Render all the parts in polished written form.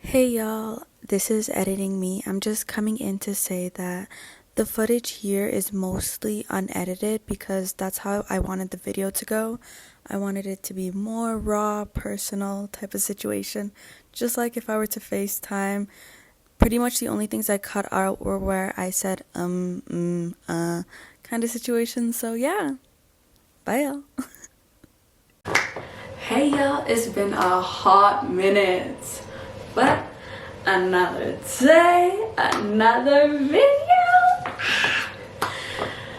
Hey y'all, this is editing me. I'm just coming in to say that the footage here is mostly unedited because that's how I wanted the video to go. I wanted it to be more raw, personal type of situation, just like if I were to FaceTime. Pretty much the only things I cut out were where I said kind of situation. So yeah, bye y'all. Hey y'all, it's been a hot minute. But another day, another video.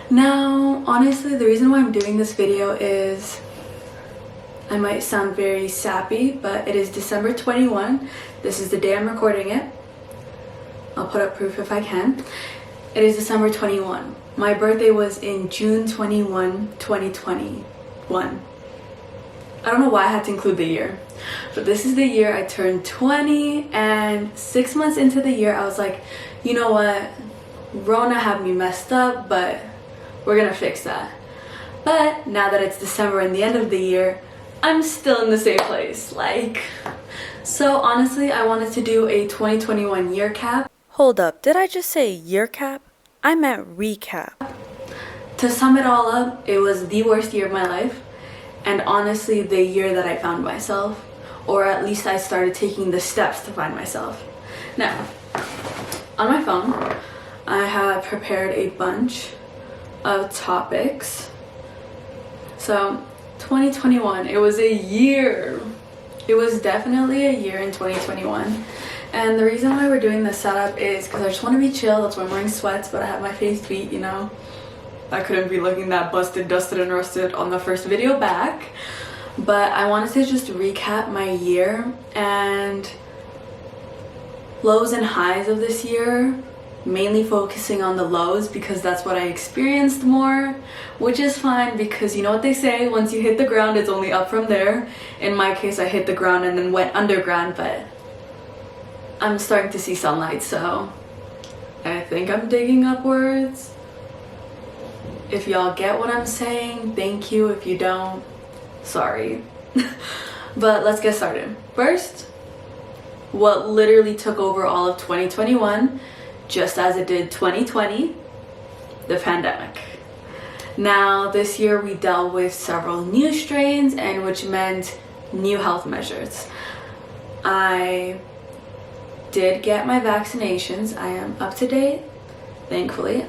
Now, honestly, the reason why I'm doing this video is I might sound very sappy, but it is December 21. This is the day I'm recording it. I'll put up proof if I can. It is December 21. My birthday was in June 21, 2021. I don't know why I had to include the year, but this is the year I turned 20, and 6 months into the year I was like, you know what, Rona had me messed up, but we're gonna fix that. But now that it's December and the end of the year, I'm still in the same place. So honestly, I wanted to do a 2021 year cap. Hold up, did I just say year cap? I meant recap. To sum it all up, it was the worst year of my life. And honestly, the year that I found myself, or at least I started taking the steps to find myself. Now, on my phone, I have prepared a bunch of topics. So, 2021, it was a year. It was definitely a year in 2021. And the reason why we're doing this setup is because I just want to be chill. That's why I'm wearing sweats, but I have my face beat, you know. I couldn't be looking that busted, dusted, and rusted on the first video back. But I wanted to just recap my year and lows and highs of this year, mainly focusing on the lows because that's what I experienced more, which is fine because you know what they say, once you hit the ground, it's only up from there. In my case, I hit the ground and then went underground, but I'm starting to see sunlight, so I think I'm digging upwards. If y'all get what I'm saying, thank you. If you don't, sorry. But let's get started. First, what literally took over all of 2021, just as it did 2020, the pandemic. Now, this year we dealt with several new strains, and which meant new health measures. I did get my vaccinations. I am up to date. Thankfully.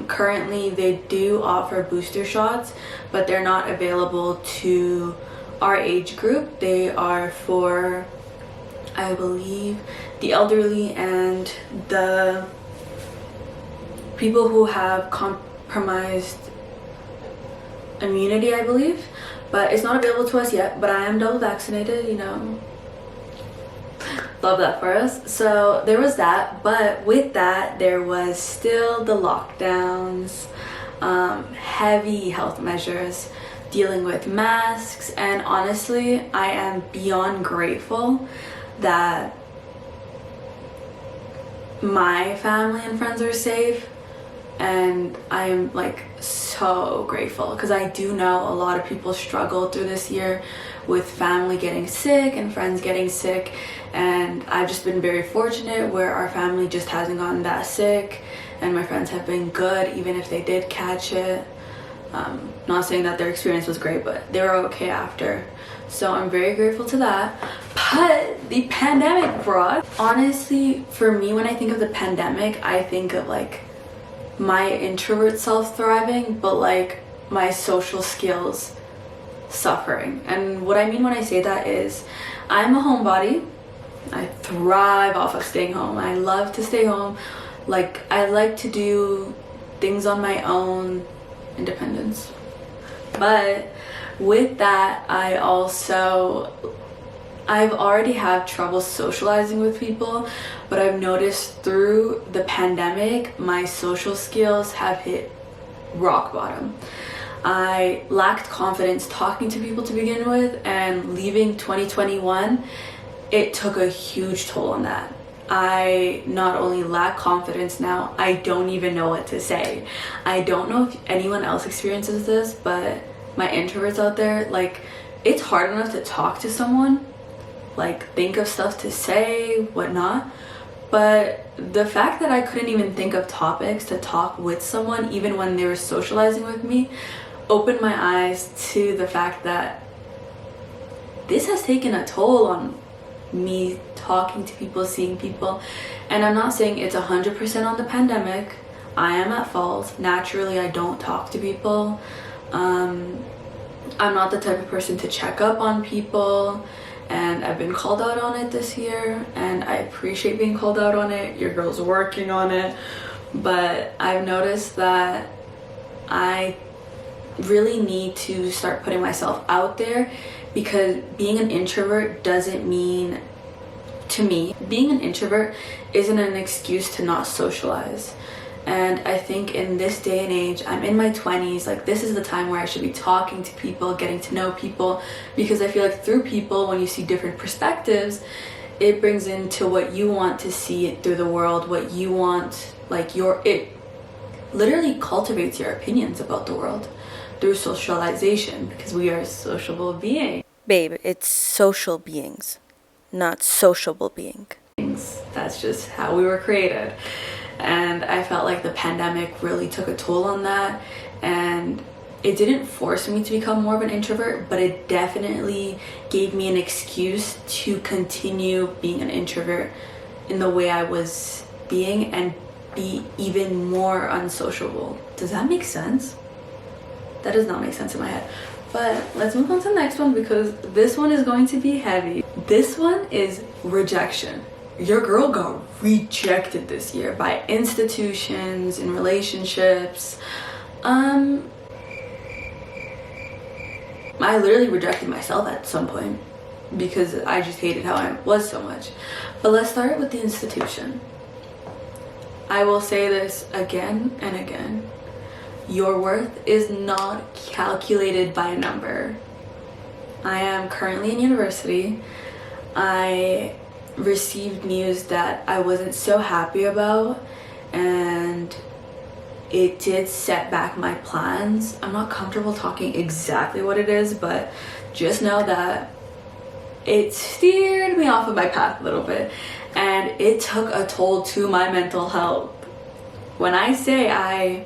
Currently they do offer booster shots, but they're not available to our age group. They are for, I believe, the elderly and the people who have compromised immunity, I believe. But it's not available to us yet, but I am double vaccinated, you know. Love that for us. So there was that, but with that there was still the lockdowns, heavy health measures, dealing with masks, and honestly I am beyond grateful that my family and friends are safe, and I am so grateful because I do know a lot of people struggled through this year with family getting sick and friends getting sick, and I've just been very fortunate where our family just hasn't gotten that sick and my friends have been good even if they did catch it. Not saying that their experience was great, but they were okay after, so I'm very grateful to that. But the pandemic brought, honestly, for me, when I think of the pandemic, I think of my introvert self thriving, but my social skills suffering. And what I mean when I say that is I'm a homebody. I thrive off of staying home. I love to stay home. I like to do things on my own, independence. But with that, I've already had trouble socializing with people, but I've noticed through the pandemic my social skills have hit rock bottom. I lacked confidence talking to people to begin with, and leaving 2021, it took a huge toll on that. I not only lack confidence now, I don't even know what to say. I don't know if anyone else experiences this, but my introverts out there, it's hard enough to talk to someone, like think of stuff to say, whatnot. But the fact that I couldn't even think of topics to talk with someone, even when they were socializing with me, opened my eyes to the fact that this has taken a toll on me talking to people, seeing people. And I'm not saying it's 100% on the pandemic. I am at fault. Naturally, I don't talk to people. I'm not the type of person to check up on people, and I've been called out on it this year, and I appreciate being called out on it. Your girl's working on it. But I've noticed that I really need to start putting myself out there, because being an introvert doesn't mean, to me, being an introvert isn't an excuse to not socialize. And I think in this day and age, I'm in my 20s, like this is the time where I should be talking to people, getting to know people, because I feel like through people, when you see different perspectives, it brings into what you want to see through the world, what you want, like it literally cultivates your opinions about the world through socialization, because we are sociable beings. Babe, it's social beings, not sociable being. That's just how we were created. And I felt like the pandemic really took a toll on that, and it didn't force me to become more of an introvert, but it definitely gave me an excuse to continue being an introvert in the way I was being and be even more unsociable. Does that make sense? That does not make sense in my head. But let's move on to the next one, because this one is going to be heavy. This one is rejection. Your girl got rejected this year by institutions and relationships. I literally rejected myself at some point because I just hated how I was so much. But let's start with the institution. I will say this again and again. Your worth is not calculated by a number. I am currently in university. I received news that I wasn't so happy about, and it did set back my plans. I'm not comfortable talking exactly what it is, but just know that it steered me off of my path a little bit, and it took a toll to my mental health. When I say I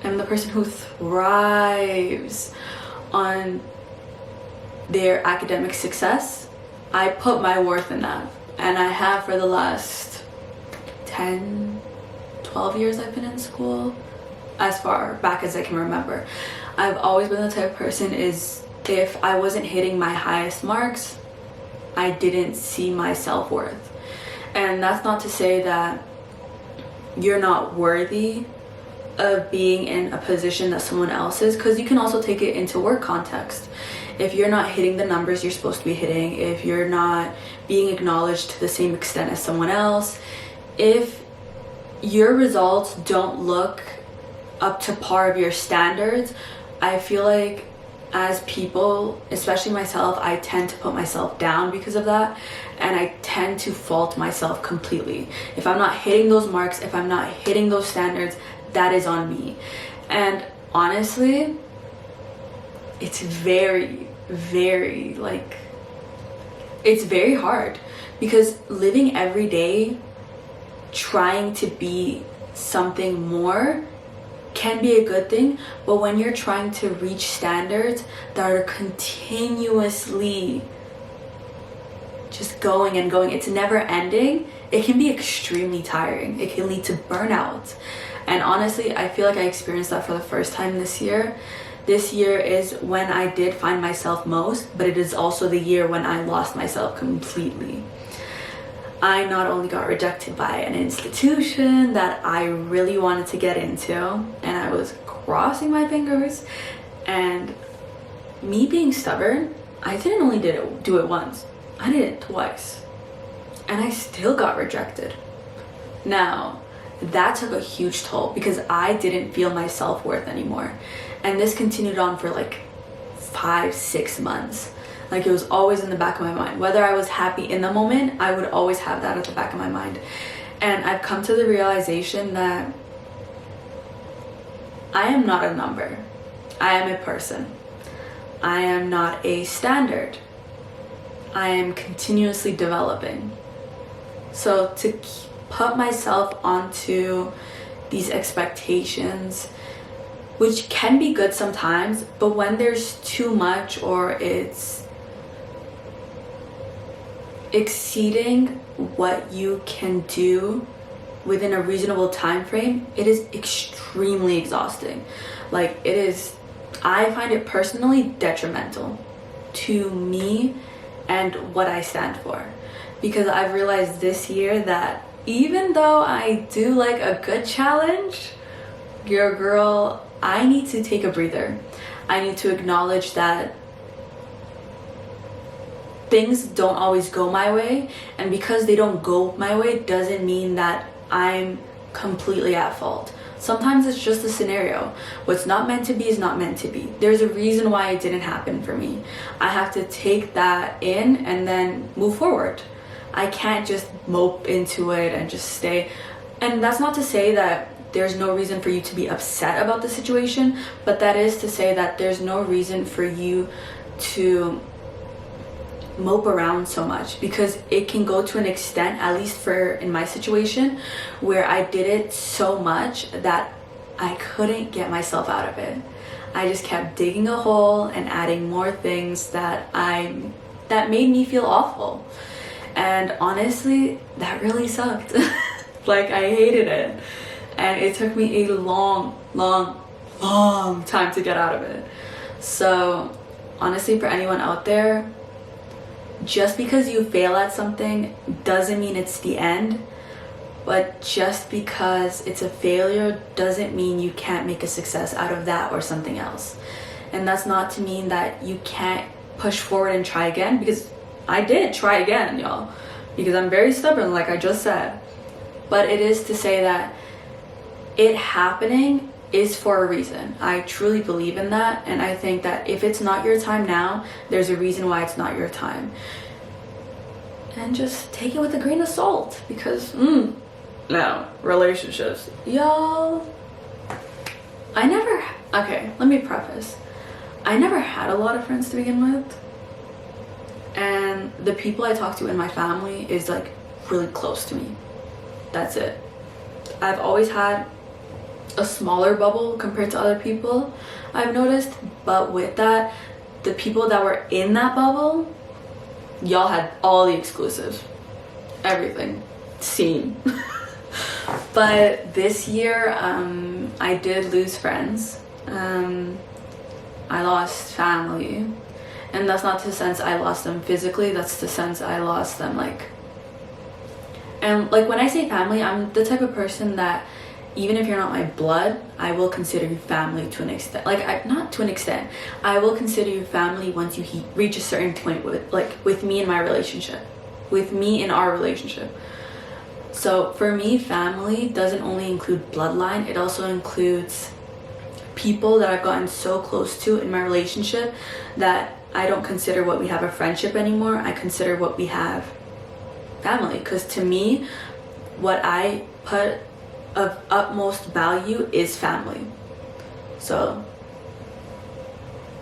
am the person who thrives on their academic success, I put my worth in that. And I have for the last 10, 12 years I've been in school, as far back as I can remember. I've always been the type of person is, if I wasn't hitting my highest marks, I didn't see my self-worth. And that's not to say that you're not worthy of being in a position that someone else is, because you can also take it into work context. If you're not hitting the numbers you're supposed to be hitting, if you're not being acknowledged to the same extent as someone else, if your results don't look up to par of your standards, I feel like as people, especially myself, I tend to put myself down because of that, and I tend to fault myself completely. If I'm not hitting those marks, if I'm not hitting those standards, that is on me. And honestly, it's very it's very hard, because living every day trying to be something more can be a good thing, but when you're trying to reach standards that are continuously just going and going, it's never ending, it can be extremely tiring. It can lead to burnout. And honestly, I feel like I experienced that for the first time this year. This year is when I did find myself most, but it is also the year when I lost myself completely. I not only got rejected by an institution that I really wanted to get into, and I was crossing my fingers, and me being stubborn, I didn't only do it once, I did it twice, and I still got rejected. Now, that took a huge toll, because I didn't feel my self-worth anymore. And this continued on for like 5-6 months. Like, it was always in the back of my mind. Whether I was happy in the moment, I would always have that at the back of my mind. And I've come to the realization that I am not a number. I am a person. I am not a standard. I am continuously developing. So to put myself onto these expectations, which can be good sometimes, but when there's too much or it's exceeding what you can do within a reasonable time frame, it is extremely exhausting. Like, it is, I find it personally detrimental to me and what I stand for, because I've realized this year that even though I do like a good challenge, your girl, I need to take a breather. I need to acknowledge that things don't always go my way, and because they don't go my way doesn't mean that I'm completely at fault. Sometimes it's just a scenario. What's not meant to be is not meant to be. There's a reason why it didn't happen for me. I have to take that in and then move forward. I can't just mope into it and just stay. And that's not to say that there's no reason for you to be upset about the situation, but that is to say that there's no reason for you to mope around so much, because it can go to an extent, at least for in my situation, where I did it so much that I couldn't get myself out of it. I just kept digging a hole and adding more things that made me feel awful. And honestly, that really sucked. Like, I hated it. And it took me a long time to get out of it. So honestly, for anyone out there, just because you fail at something doesn't mean it's the end, but just because it's a failure doesn't mean you can't make a success out of that or something else. And that's not to mean that you can't push forward and try again, because I did try again, y'all, because I'm very stubborn, like I just said. But it is to say that it happening is for a reason. I truly believe in that, and I think that if it's not your time now, there's a reason why it's not your time. And just take it with a grain of salt, because now relationships, y'all, okay, let me preface, I never had a lot of friends to begin with, and the people I talk to in my family is like really close to me. That's it. I've always had a smaller bubble compared to other people, I've noticed, but with that, the people that were in that bubble, y'all had all the exclusives, everything, seen. But this year, I did lose friends. I lost family, and that's not the sense I lost them physically, that's the sense I lost them and like when I say family, I'm the type of person that even if you're not my blood, I will consider you family to an extent. Like, not to an extent. I will consider you family once you reach a certain point with me in my relationship. With me in our relationship. So for me, family doesn't only include bloodline. It also includes people that I've gotten so close to in my relationship that I don't consider what we have a friendship anymore. I consider what we have family. Because to me, what I put of utmost value is family. So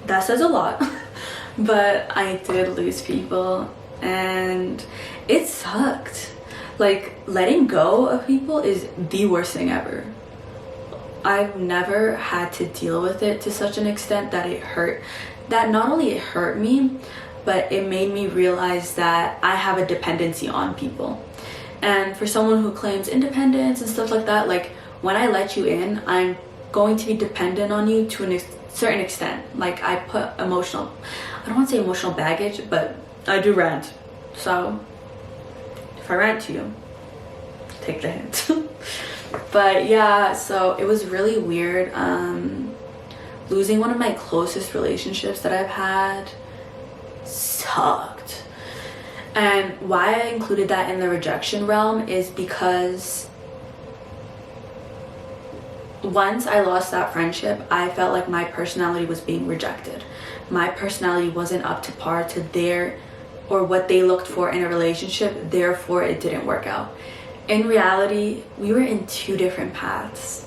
that says a lot. But I did lose people, and it sucked. Like, letting go of people is the worst thing ever. I've never had to deal with it to such an extent that it hurt. That not only it hurt me, but it made me realize that I have a dependency on people. And for someone who claims independence and stuff like that, like, when I let you in, I'm going to be dependent on you to a certain extent. Like, I put I don't want to say emotional baggage, but I do rant. So if I rant to you, take the hint. But yeah, so it was really weird losing one of my closest relationships that I've had. Sucked. And why I included that in the rejection realm is because once I lost that friendship, I felt like my personality was being rejected. My personality wasn't up to par to their or what they looked for in a relationship, therefore it didn't work out. In reality, we were in two different paths,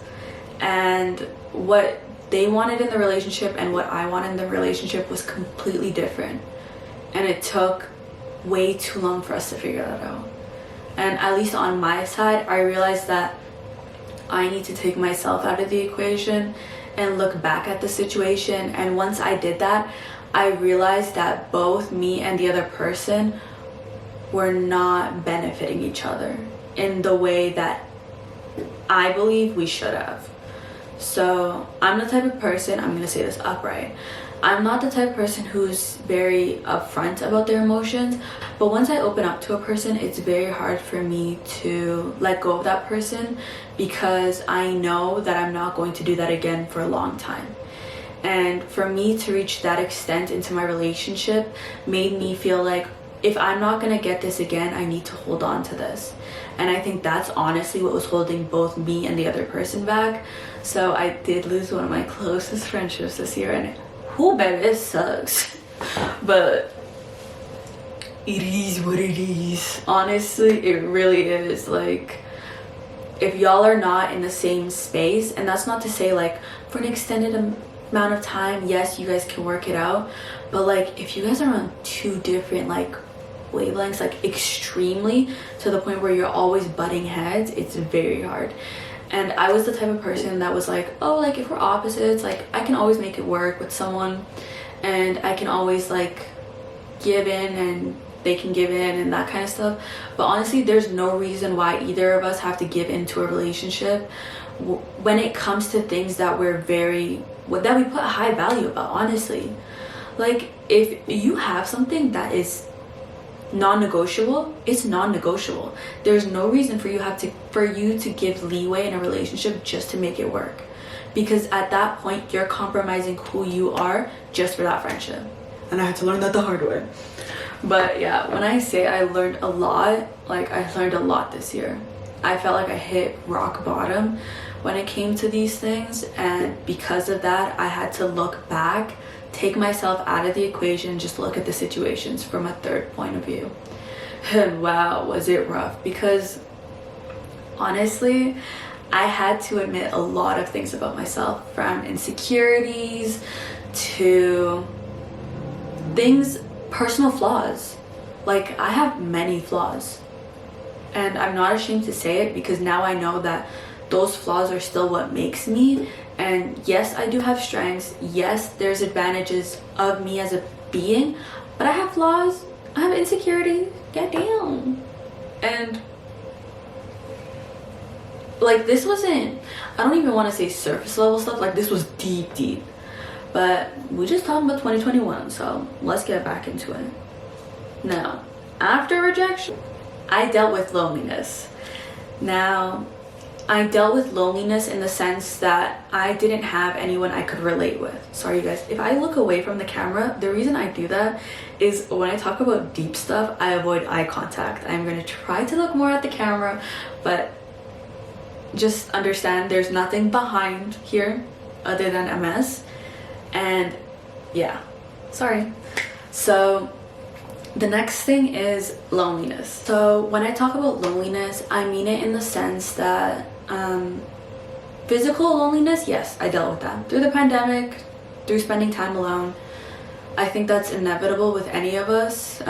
and what they wanted in the relationship and what I wanted in the relationship was completely different. And it took way too long for us to figure that out. And at least on my side, I realized that I need to take myself out of the equation and look back at the situation. And once I did that, I realized that both me and the other person were not benefiting each other in the way that I believe we should have. So I'm the type of person, I'm gonna say this upright, I'm not the type of person who's very upfront about their emotions, but once I open up to a person, it's very hard for me to let go of that person because I know that I'm not going to do that again for a long time. And for me to reach that extent into my relationship made me feel like if I'm not gonna get this again, I need to hold on to this. And I think that's honestly what was holding both me and the other person back. So I did lose one of my closest friendships this year, and whoo, baby, it sucks. But it is what it is. Honestly, it really is. Like, if y'all are not in the same space, and that's not to say like for an extended amount of time, yes, you guys can work it out, but like if you guys are on two different like wavelengths, like extremely to the point where you're always butting heads, it's very hard. And I was the type of person that was like, oh, like if we're opposites, like I can always make it work with someone, and I can always like give in and they can give in and that kind of stuff. But honestly, there's no reason why either of us have to give into a relationship when it comes to things that we put high value about. Honestly, like if you have something that is non-negotiable, it's non-negotiable. There's no reason for you to give leeway in a relationship just to make it work, because at that point you're compromising who you are just for that friendship. And I had to learn that the hard way. But yeah, when I say I learned a lot, like I learned a lot this year. I felt like I hit rock bottom when it came to these things, and because of that I had to look back, take myself out of the equation, just look at the situations from a third point of view. And wow, was it rough, because honestly I had to admit a lot of things about myself, from insecurities to things, personal flaws. Like I have many flaws, and I'm not ashamed to say it, because now I know that those flaws are still what makes me. And yes, I do have strengths. Yes, there's advantages of me as a being, but I have flaws. I have insecurity. Goddamn. And like this wasn't, I don't even want to say surface level stuff. Like this was deep. But we just talking about 2021, so let's get back into it. Now, after rejection, I dealt with loneliness. Now, I dealt with loneliness in the sense that I didn't have anyone I could relate with. Sorry you guys, if I look away from the camera, the reason I do that is when I talk about deep stuff, I avoid eye contact. I'm going to try to look more at the camera, but just understand there's nothing behind here other than a mess. And yeah, sorry. So the next thing is loneliness. So when I talk about loneliness, I mean it in the sense that physical loneliness, yes, I dealt with that through the pandemic, through spending time alone. I think that's inevitable with any of us.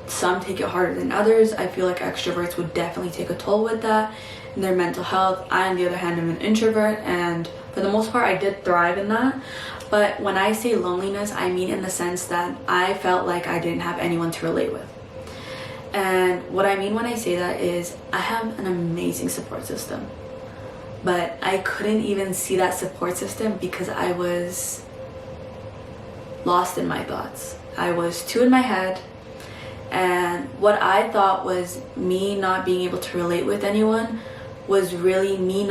Some take it harder than others. I feel like extroverts would definitely take a toll with that in their mental health. I, on the other hand, am an introvert, and for the most part I did thrive in that. But when I say loneliness, I mean in the sense that I felt like I didn't have anyone to relate with. And what I mean when I say that is I have an amazing support system, but I couldn't even see that support system because I was lost in my thoughts. I was too in my head, and what I thought was me not being able to relate with anyone was really me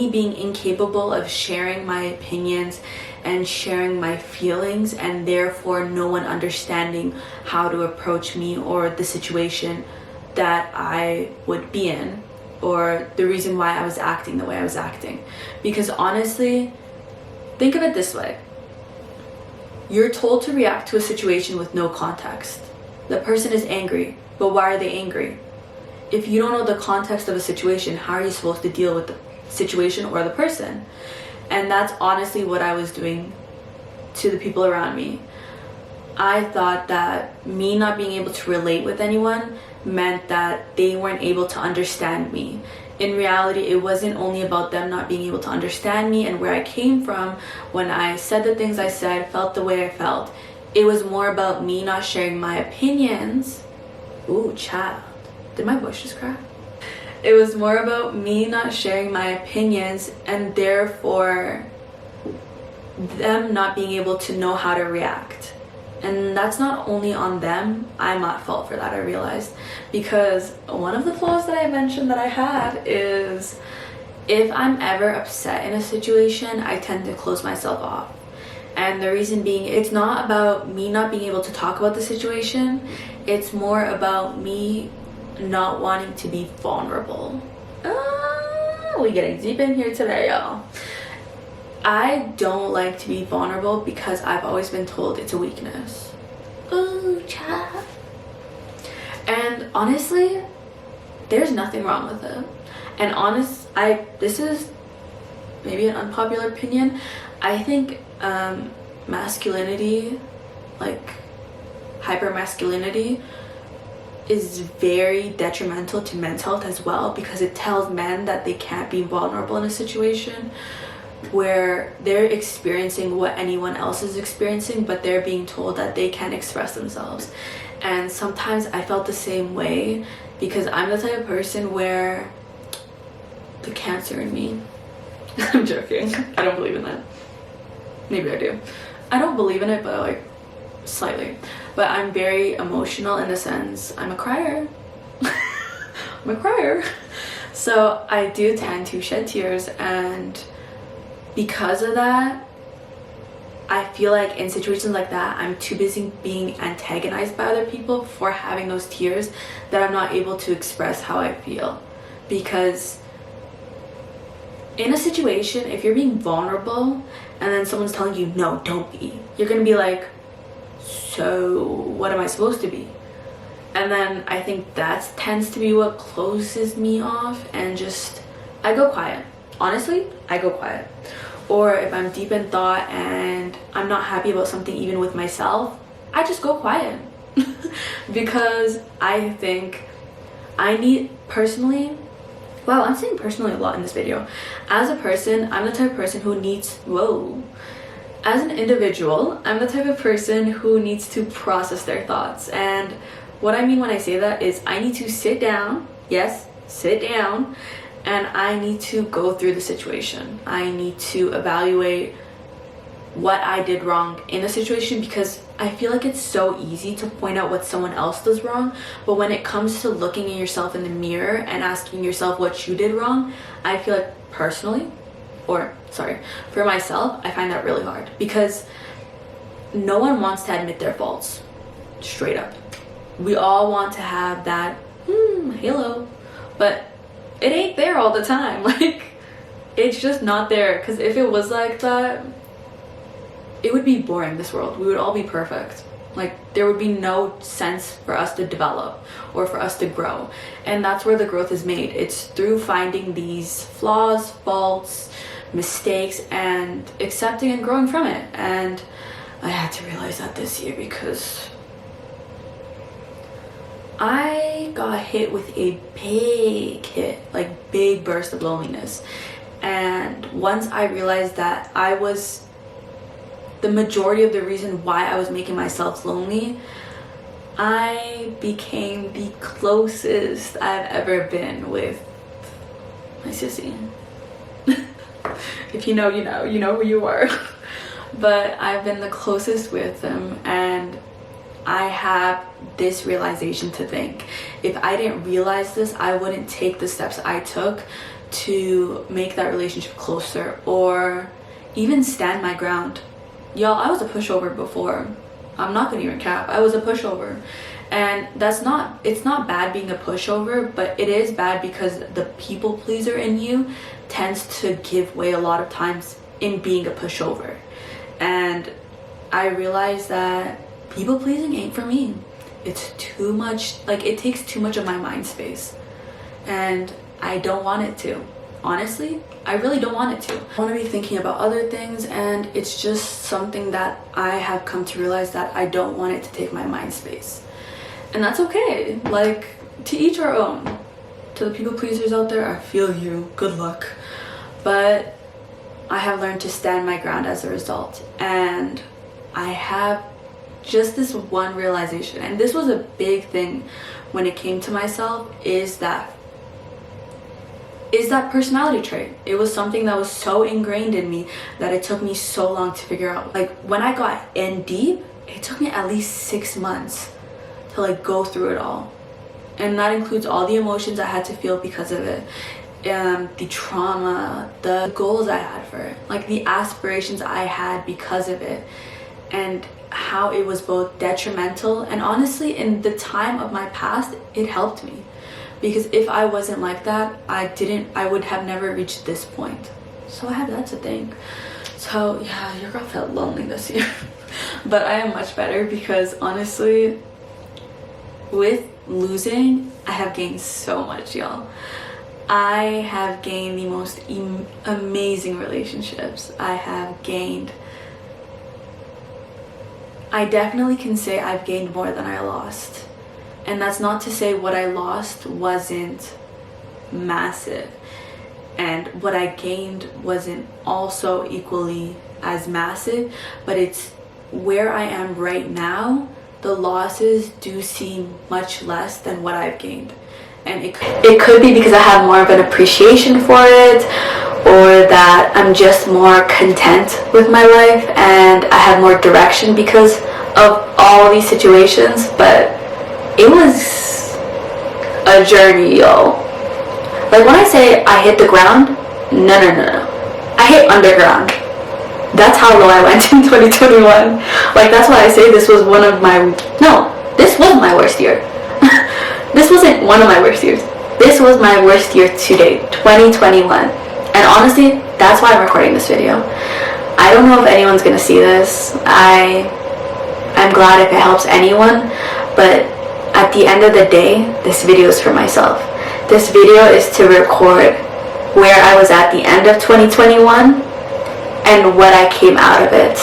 being incapable of sharing my opinions and sharing my feelings, and therefore no one understanding how to approach me or the situation that I would be in, or the reason why I was acting the way I was acting. Because honestly, think of it this way. You're told to react to a situation with no context. The person is angry, but why are they angry? If you don't know the context of a situation, how are you supposed to deal with the situation or the person? And that's honestly what I was doing to the people around me. I thought that me not being able to relate with anyone meant that they weren't able to understand me. In reality, it wasn't only about them not being able to understand me and where I came from when I said the things I said, felt the way I felt. It was more about me not sharing my opinions. Ooh, child. Did my voice just crack? It was more about me not sharing my opinions and therefore them not being able to know how to react. And that's not only on them, I'm at fault for that, I realized. Because one of the flaws that I mentioned that I had is if I'm ever upset in a situation, I tend to close myself off. And the reason being, it's not about me not being able to talk about the situation, it's more about me not wanting to be vulnerable. We're getting deep in here today, y'all. I don't like to be vulnerable because I've always been told it's a weakness. Ooh, child. And honestly, there's nothing wrong with it. And this is maybe an unpopular opinion. I think masculinity, like hypermasculinity, is very detrimental to men's health as well, because it tells men that they can't be vulnerable in a situation where they're experiencing what anyone else is experiencing, but they're being told that they can't express themselves. And sometimes I felt the same way because I'm the type of person where the cancer in me I'm joking, I don't believe in that. Maybe I do. I don't believe in it, but like slightly. But I'm very emotional in the sense I'm a crier. I'm a crier. So I do tend to shed tears, and because of that, I feel like in situations like that, I'm too busy being antagonized by other people for having those tears that I'm not able to express how I feel. Because in a situation, if you're being vulnerable and then someone's telling you, no, don't be, you're gonna be like, so what am I supposed to be? And then I think that tends to be what closes me off, and just, I go quiet. Honestly, I go quiet. Or if I'm deep in thought and I'm not happy about something even with myself, I just go quiet. Because I think I need, personally, wow, I'm saying personally a lot in this video. As a person, I'm the type of person who needs, as an individual, I'm the type of person who needs to process their thoughts. And what I mean when I say that is I need to sit down, yes, sit down, and I need to go through the situation. I need to evaluate what I did wrong in the situation, because I feel like it's so easy to point out what someone else does wrong, but when it comes to looking at yourself in the mirror and asking yourself what you did wrong, I feel like personally, for myself, I find that really hard, because no one wants to admit their faults, straight up. We all want to have that halo, but it ain't there all the time. Like, it's just not there, because if it was like that, it would be boring, this world. We would all be perfect. Like, there would be no sense for us to develop or for us to grow. And that's where the growth is made. It's through finding these flaws, faults, mistakes, and accepting and growing from it. And I had to realize that this year, because I got hit with a big burst of loneliness. And once I realized that I was the majority of the reason why I was making myself lonely, I became the closest I've ever been with my sissy. If you know, you know who you are. But I've been the closest with him, and I have this realization to think, if I didn't realize this, I wouldn't take the steps I took to make that relationship closer, or even stand my ground. Y'all, I was a pushover before. I'm not gonna even cap. I was a pushover. And it's not bad being a pushover, but it is bad because the people pleaser in you tends to give way a lot of times in being a pushover. And I realized that people pleasing ain't for me. It's too much, like, it takes too much of my mind space, and I don't want it to. honestly, I really don't want it to. I want to be thinking about other things, and it's just something that I have come to realize that I don't want it to take my mind space. And that's okay. Like, to each our own. To the people pleasers out there, I feel you. Good luck. But I have learned to stand my ground as a result. And I have just this one realization, and this was a big thing when it came to myself, is that personality trait. It was something that was so ingrained in me that it took me so long to figure out. Like, when I got in deep, it took me at least 6 months to like go through it all. And that includes all the emotions I had to feel because of it, the trauma, the goals I had for it, like the aspirations I had because of it, and how it was both detrimental and honestly, in the time of my past, it helped me. Because if I wasn't like that, I would have never reached this point. So I have that to thank. So yeah, your girl felt lonely this year. But I am much better because honestly, with losing, I have gained so much, y'all. I have gained the most amazing relationships. I definitely can say I've gained more than I lost. And that's not to say what I lost wasn't massive, and what I gained wasn't also equally as massive, but it's where I am right now. The losses do seem much less than what I've gained. And it could be because I have more of an appreciation for it, or that I'm just more content with my life and I have more direction because of all these situations. But it was a journey, y'all. Like, when I say I hit the ground, no. I hit underground. That's how low I went in 2021. Like, that's why I say this was this was my worst year. This wasn't one of my worst years. This was my worst year to date, 2021. And honestly, that's why I'm recording this video. I don't know if anyone's gonna see this. I'm glad if it helps anyone, but at the end of the day, this video is for myself. This video is to record where I was at the end of 2021 and what I came out of it.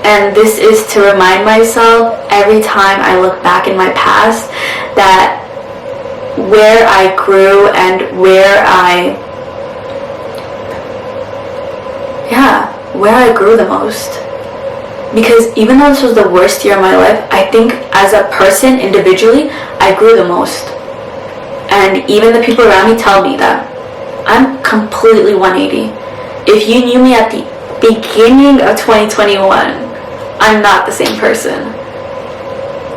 And this is to remind myself every time I look back in my past that where I grew and where I grew the most. Because even though this was the worst year of my life, I think as a person individually, I grew the most. And even the people around me tell me that I'm completely 180. If you knew me at the beginning of 2021, I'm not the same person.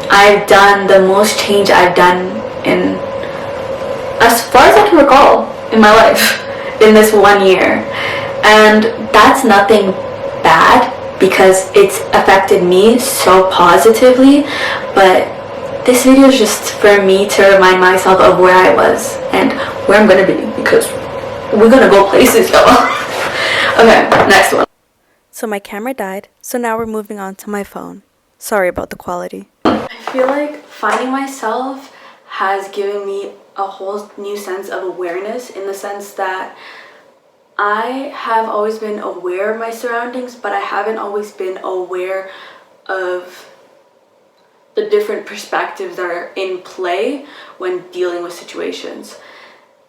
I've done the most change I've done in, as far as I can recall, in my life, in this 1 year. And that's nothing bad because it's affected me so positively, but this video is just for me to remind myself of where I was and where I'm gonna be, because we're gonna go places, y'all. Okay, next one. So my camera died, so now we're moving on to my phone. Sorry about the quality. I feel like finding myself has given me a whole new sense of awareness, in the sense that I have always been aware of my surroundings, but I haven't always been aware of the different perspectives that are in play when dealing with situations.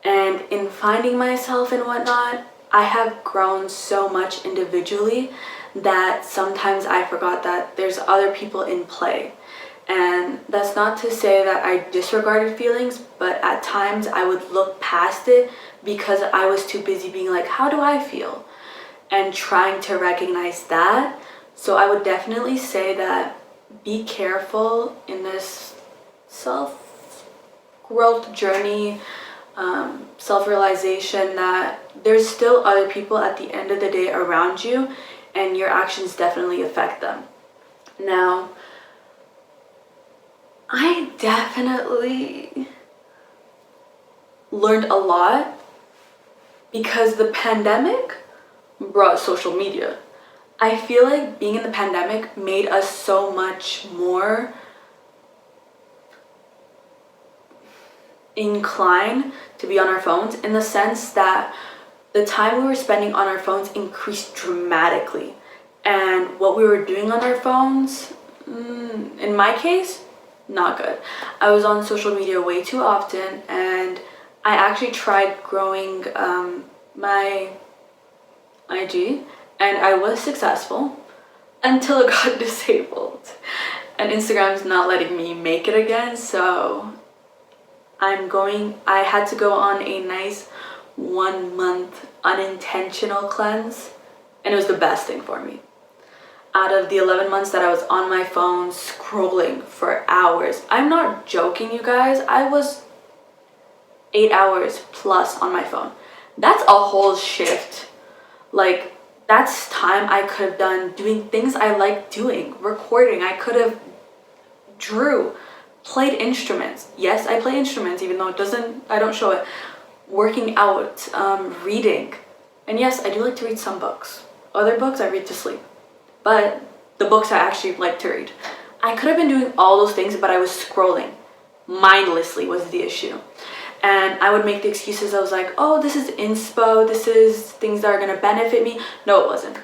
And in finding myself and whatnot, I have grown so much individually that sometimes I forgot that there's other people in play. And that's not to say that I disregarded feelings, but at times I would look past it because I was too busy being like, how do I feel? And trying to recognize that. So I would definitely say that be careful in this self-growth journey, self-realization that there's still other people at the end of the day around you, and your actions definitely affect them. Now, I definitely learned a lot because the pandemic brought social media. I feel like being in the pandemic made us so much more inclined to be on our phones, in the sense that the time we were spending on our phones increased dramatically. And what we were doing on our phones, in my case, not good. I was on social media way too often, and I actually tried growing my IG, and I was successful until it got disabled. And Instagram's not letting me make it again, so I had to go on a nice 1 month unintentional cleanse, and it was the best thing for me. Out of the 11 months that I was on my phone scrolling for hours, I'm not joking, you guys, I was 8 hours plus on my phone. That's a whole shift. Like, that's time I could have done doing things I like doing, recording. I could have drew, played instruments. Yes, I play instruments, even though I don't show it. Working out, reading. And yes, I do like to read some books. Other books I read to sleep. But the books I actually like to read. I could have been doing all those things, but I was scrolling. Mindlessly was the issue. And I would make the excuses. I was like, oh, this is inspo. This is things that are going to benefit me. No, it wasn't.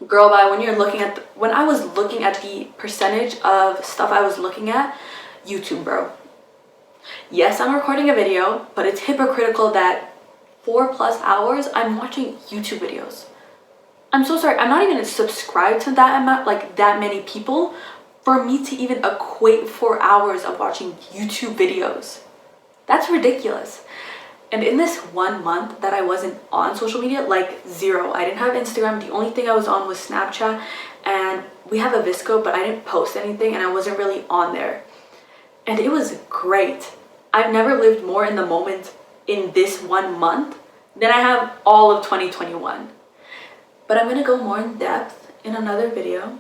Girl, bye. When I was looking at the percentage of stuff I was looking at, YouTube, bro. Yes, I'm recording a video, but it's hypocritical that 4+ hours I'm watching YouTube videos. I'm so sorry. I'm not even subscribed to that amount, like that many people, for me to even equate 4 hours of watching YouTube videos. That's ridiculous. And in this 1 month that I wasn't on social media, like zero. I didn't have Instagram. The only thing I was on was Snapchat, and we have a Visco, but I didn't post anything, and I wasn't really on there. And it was great. I've never lived more in the moment in this 1 month than I have all of 2021. But I'm going to go more in depth in another video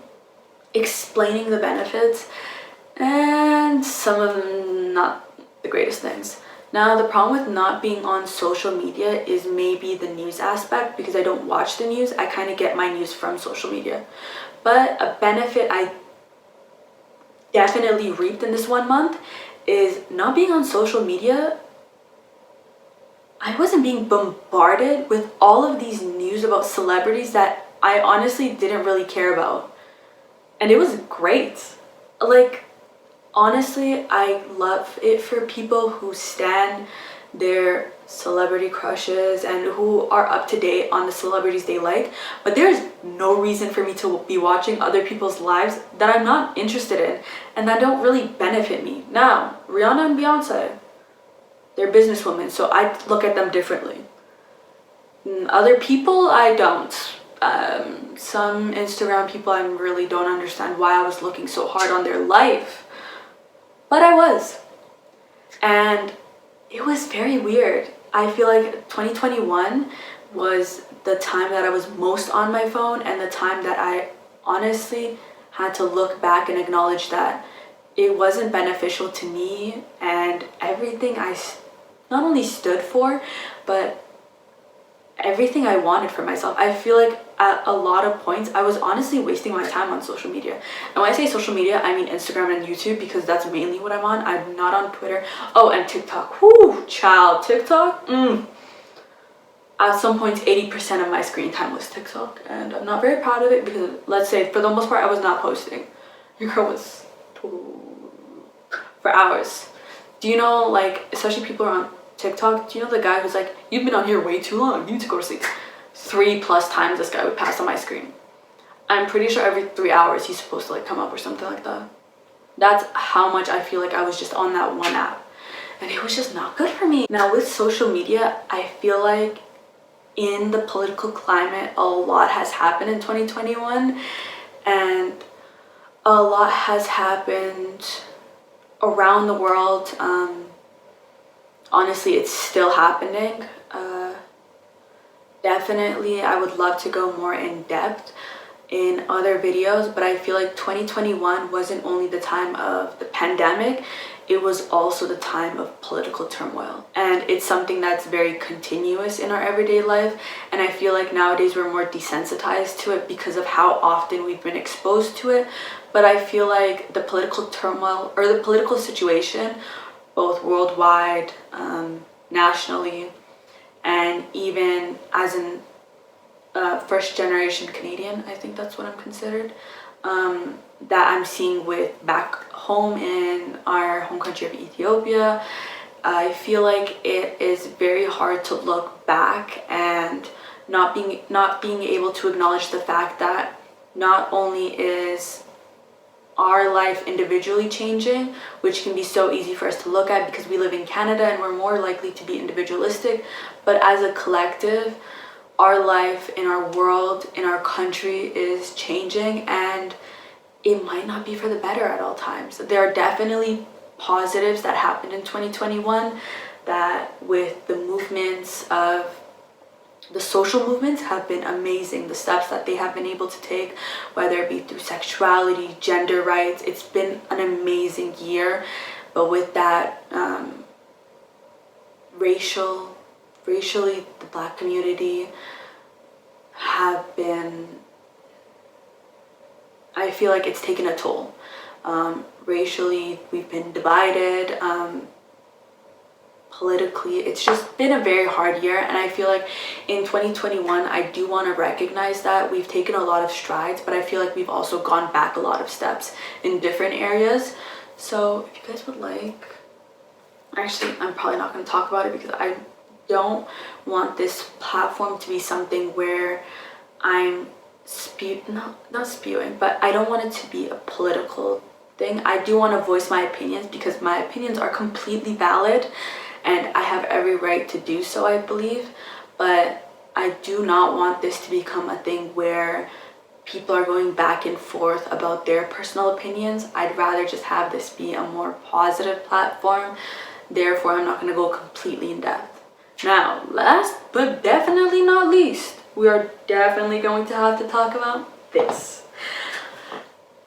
explaining the benefits, and some of them not the greatest things. Now, the problem with not being on social media is maybe the news aspect, because I don't watch the news. I kind of get my news from social media. But a benefit I definitely reaped in this 1 month is not being on social media. I wasn't being bombarded with all of these news about celebrities that I honestly didn't really care about. And it was great. Like, honestly, I love it for people who stan their celebrity crushes and who are up to date on the celebrities they like. But there's no reason for me to be watching other people's lives that I'm not interested in and that don't really benefit me. Now, Rihanna and Beyonce, they're businesswomen, so I look at them differently. Other people, I don't. Some Instagram people, I really don't understand why I was looking so hard on their life. But I was. And it was very weird. I feel like 2021 was the time that I was most on my phone, and the time that I honestly had to look back and acknowledge that it wasn't beneficial to me and everything I not only stood for, but everything I wanted for myself. I feel like at a lot of points I was honestly wasting my time on social media. And when I say social media, I mean Instagram and YouTube, because that's mainly what I'm on. I'm not on Twitter. Oh, and TikTok. Whoo, child, TikTok. At some points, 80% of my screen time was TikTok, and I'm not very proud of it, because let's say for the most part I was not posting. Your girl was for hours. Do you know, like, especially people are on TikTok, do you know the guy who's like, you've been on here way too long, you need to go to sleep? 3+ times this guy would pass on my screen. I'm pretty sure every 3 hours he's supposed to like come up or something like that. That's how much I feel like I was just on that one app, and it was just not good for me. Now with social media, I feel like in the political climate, a lot has happened in 2021, and a lot has happened around the world. Honestly, it's still happening. Definitely, I would love to go more in depth in other videos, but I feel like 2021 wasn't only the time of the pandemic, it was also the time of political turmoil. And it's something that's very continuous in our everyday life, and I feel like nowadays we're more desensitized to it because of how often we've been exposed to it. But I feel like the political turmoil, or the political situation, both worldwide, nationally, and even as an first generation Canadian, I think that's what I'm considered, that I'm seeing with back home in our home country of Ethiopia. I feel like it is very hard to look back and not being able to acknowledge the fact that not only is our life individually changing, which can be so easy for us to look at because we live in Canada and we're more likely to be individualistic, but as a collective, our life in our world, in our country is changing, and it might not be for the better at all times. There are definitely positives that happened in 2021, that with the movements of the social movements have been amazing. The steps that they have been able to take, whether it be through sexuality, gender rights, it's been an amazing year. But with that, racially, the Black community have been, I feel like it's taken a toll. Racially, we've been divided. Politically, it's just been a very hard year, and I feel like in 2021 I do want to recognize that we've taken a lot of strides, but I feel like we've also gone back a lot of steps in different areas. So if you guys would like, actually I'm probably not going to talk about it because I don't want this platform to be something where I'm not spewing, but I don't want it to be a political thing. I do want to voice my opinions because my opinions are completely valid and I have every right to do so, I believe. But I do not want this to become a thing where people are going back and forth about their personal opinions. I'd rather just have this be a more positive platform. Therefore, I'm not going to go completely in depth. Now, last but definitely not least, we are definitely going to have to talk about this.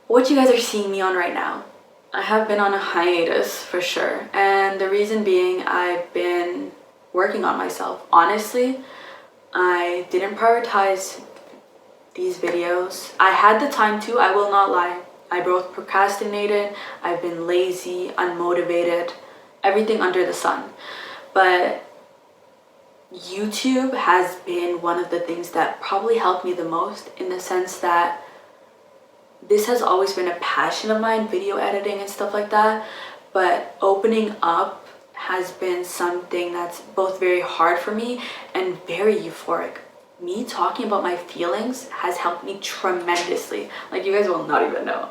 What you guys are seeing me on right now. I have been on a hiatus for sure, and the reason being I've been working on myself. Honestly, I didn't prioritize these videos. I had the time to, I will not lie. I both procrastinated, I've been lazy, unmotivated, everything under the sun. But YouTube has been one of the things that probably helped me the most, in the sense that this has always been a passion of mine, video editing and stuff like that, but opening up has been something that's both very hard for me and very euphoric. Me talking about my feelings has helped me tremendously. Like, you guys will not even know.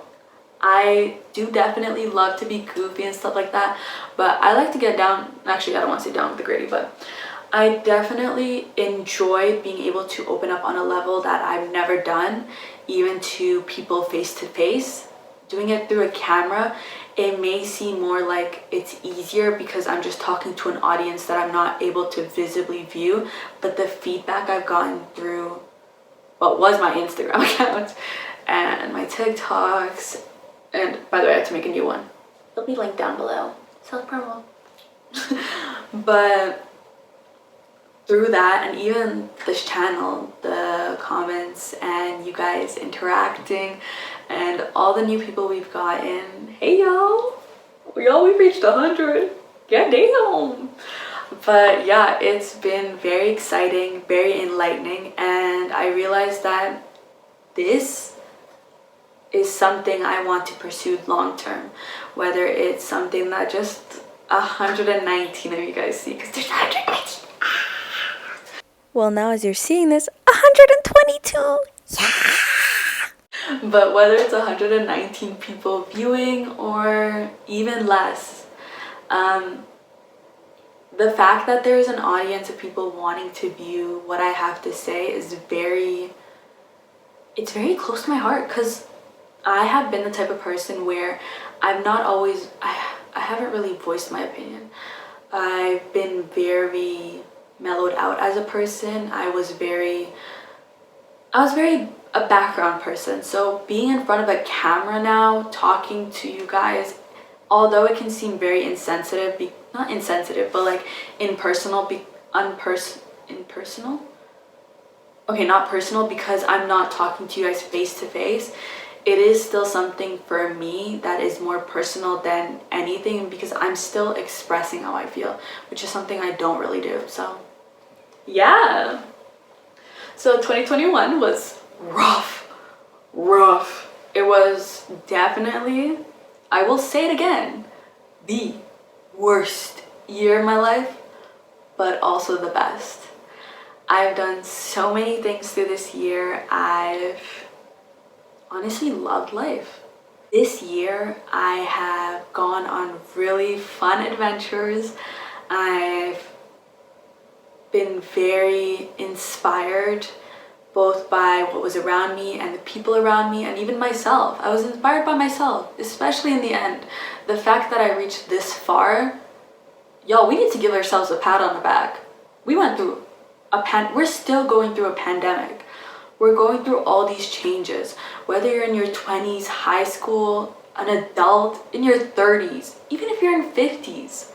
I do definitely love to be goofy and stuff like that, but I like to get down, actually I don't want to say down with the gritty, but I definitely enjoy being able to open up on a level that I've never done, even to people face to face. Doing it through a camera, it may seem more like it's easier because I'm just talking to an audience that I'm not able to visibly view, but the feedback I've gotten through what was my Instagram account and my TikToks, and by the way, I had to make a new one. It'll be linked down below. Self-promo. But through that, and even this channel, the comments and you guys interacting and all the new people we've gotten. Hey y'all, we've reached 100. God damn. But yeah, it's been very exciting, very enlightening, and I realized that this is something I want to pursue long term, whether it's something that just 119 of you guys see, because there's 119. Well, now as you're seeing this, 122! Yeah! But whether it's 119 people viewing or even less, the fact that there's an audience of people wanting to view what I have to say is very close to my heart, because I have been the type of person where I've not always, I haven't really voiced my opinion. I've been very mellowed out as a person. I was very a background person. So being in front of a camera now, talking to you guys, although it can seem very insensitive, not insensitive, but like impersonal, impersonal? Okay, not personal, because I'm not talking to you guys face to face. It is still something for me that is more personal than anything, because I'm still expressing how I feel, which is something I don't really do. So yeah. So 2021 was rough. It was definitely, I will say it again, the worst year of my life, but also the best. I've done so many things through this year. I've honestly loved life. This year, I have gone on really fun adventures. I've been very inspired both by what was around me and the people around me and even myself. I was inspired by myself, especially in the end. The fact that I reached this far, y'all, we need to give ourselves a pat on the back. We went through we're still going through a pandemic. We're going through all these changes, whether you're in your 20s, high school, an adult, in your 30s, even if you're in 50s.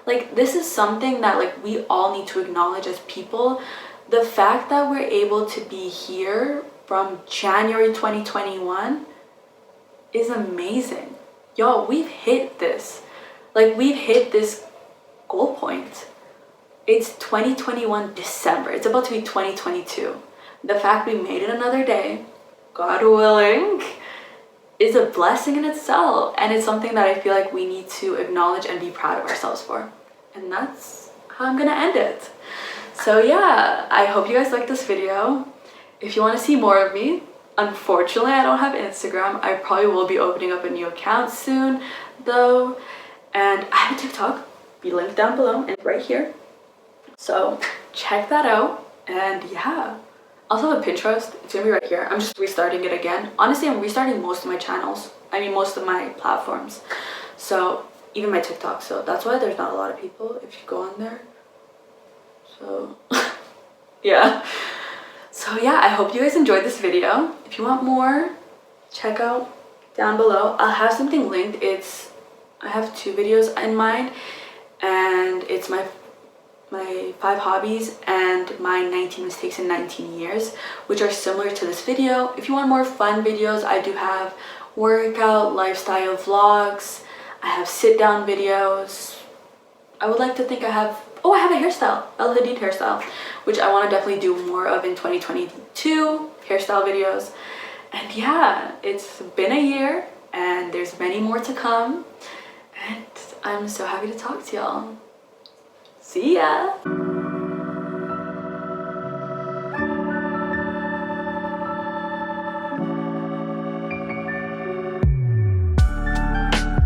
Like, this is something that like we all need to acknowledge as people. The fact that we're able to be here from January 2021 is amazing. Y'all, we've hit this. Like, we've hit this goal point. It's 2021 December. It's about to be 2022. The fact we made it another day, God willing, is a blessing in itself. And it's something that I feel like we need to acknowledge and be proud of ourselves for. And that's how I'm gonna end it. So yeah, I hope you guys liked this video. If you want to see more of me, unfortunately I don't have Instagram. I probably will be opening up a new account soon though. And I have a TikTok, be linked down below and right here. So check that out. And yeah, I also have a Pinterest. It's gonna be right here. I'm just restarting it again. Honestly, I'm restarting most of my channels. I mean, most of my platforms. So even my TikTok. So that's why there's not a lot of people if you go on there. So yeah. So yeah, I hope you guys enjoyed this video. If you want more, check out down below. I'll have something linked. I have 2 videos in mind, and it's my 5 hobbies and my 19 mistakes in 19 years, which are similar to this video. If you want more fun videos, I do have workout, lifestyle vlogs. I have sit-down videos. I would like to think I have a hairstyle, El Hadid hairstyle, which I want to definitely do more of in 2022, hairstyle videos. And yeah, it's been a year and there's many more to come. And I'm so happy to talk to y'all. See ya!